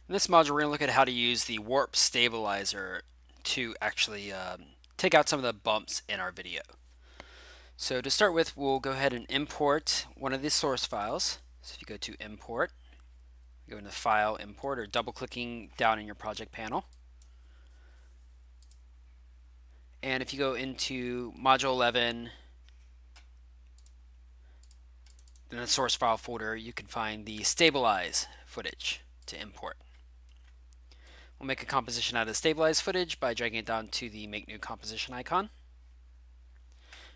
In this module, we're going to look at how to use the warp stabilizer to actually take out some of the bumps in our video. So to start with, we'll go ahead and import one of the source files. So if you go to import, go into file, import, or double clicking down in your project panel. And if you go into module 11, in the source file folder, you can find the stabilize footage to import. We'll make a composition out of the stabilized footage by dragging it down to the make new composition icon.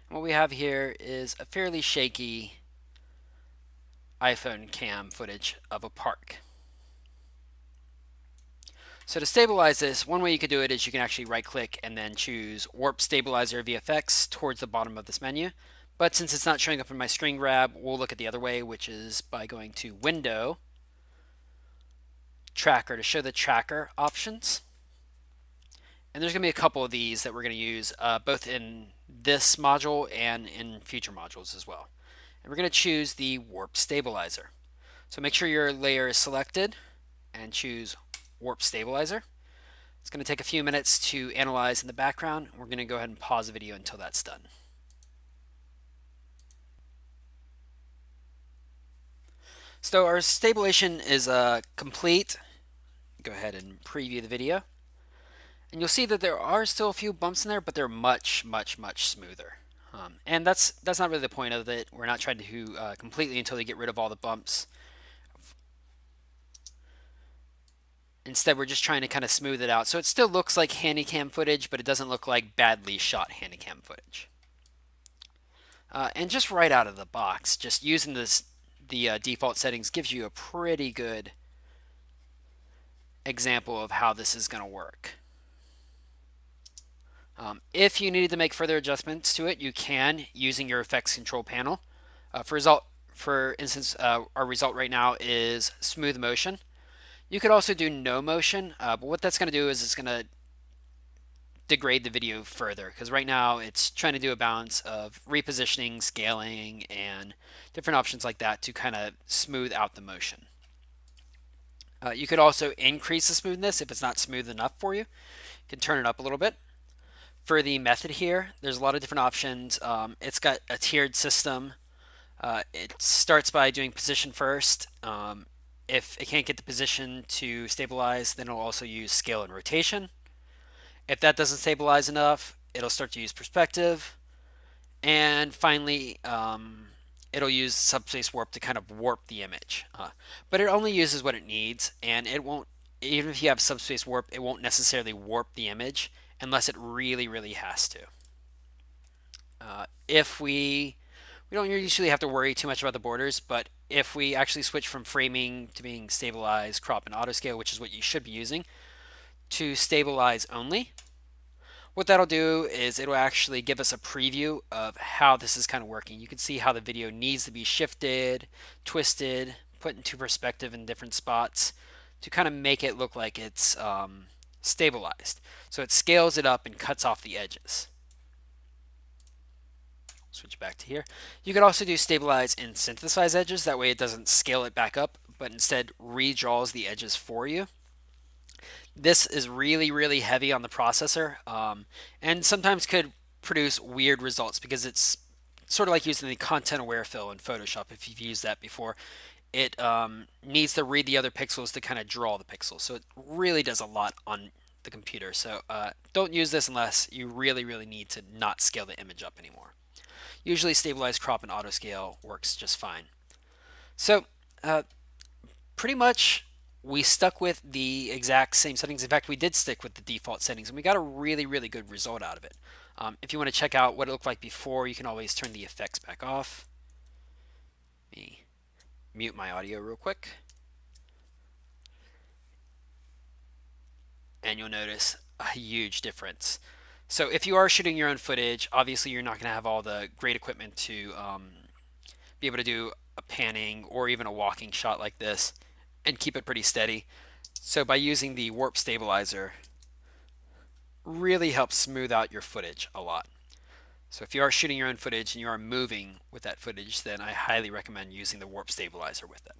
And what we have here is a fairly shaky iPhone cam footage of a park. So to stabilize this, one way you could do it is you can actually right click and then choose Warp Stabilizer VFX towards the bottom of this menu. But since it's not showing up in my screen grab, we'll look at the other way, which is by going to Window, Tracker to show the tracker options. And there's going to be a couple of these that we're going to use both in this module and in future modules as well. And we're going to choose the Warp Stabilizer. So make sure your layer is selected and choose Warp Stabilizer. It's going to take a few minutes to analyze in the background. We're going to go ahead and pause the video until that's done. So our stabilization is complete. Go ahead and preview the video. And you'll see that there are still a few bumps in there, but they're much, much, much smoother. And that's not really the point of it. We're not trying to completely until they get rid of all the bumps. Instead, we're just trying to kind of smooth it out. So it still looks like handycam footage, but it doesn't look like badly shot handycam footage. And just right out of the box, just using the default settings gives you a pretty good example of how this is going to work. If you needed to make further adjustments to it, you can using your effects control panel. For instance, our result right now is smooth motion. You could also do no motion, but what that's going to do is it's going to degrade the video further, because right now it's trying to do a balance of repositioning, scaling, and different options like that to kind of smooth out the motion. You could also increase the smoothness if it's not smooth enough for you. You can turn it up a little bit. For the method here, there's a lot of different options. It's got a tiered system. It starts by doing position first. If it can't get the position to stabilize, then it'll also use scale and rotation. If that doesn't stabilize enough, it'll start to use perspective. And finally, it'll use subspace warp to kind of warp the image. But it only uses what it needs, and it won't, even if you have subspace warp, it won't necessarily warp the image unless it really, really has to. If we don't usually have to worry too much about the borders, but if we actually switch from framing to being stabilized, crop, and auto scale, which is what you should be using, to stabilize only, what that'll do is it'll actually give us a preview of how this is kind of working. You can see how the video needs to be shifted, twisted, put into perspective in different spots to kind of make it look like it's stabilized. So it scales it up and cuts off the edges. Switch back to here. You could also do stabilize and synthesize edges. That way it doesn't scale it back up, but instead redraws the edges for you. This is really, really heavy on the processor, and sometimes could produce weird results because it's sort of like using the content aware fill in Photoshop. If you've used that before, it needs to read the other pixels to kind of draw the pixels. So it really does a lot on the computer. So don't use this unless you really, really need to not scale the image up anymore. Usually stabilize, crop, and auto scale works just fine. So pretty much we stuck with the exact same settings. In fact, we did stick with the default settings, and we got a really, really good result out of it. If you want to check out what it looked like before, you can always turn the effects back off. Let me mute my audio real quick. And you'll notice a huge difference. So if you are shooting your own footage, obviously you're not going to have all the great equipment to be able to do a panning or even a walking shot like this and keep it pretty steady. So by using the warp stabilizer, really helps smooth out your footage a lot. So if you are shooting your own footage and you are moving with that footage, then I highly recommend using the warp stabilizer with it.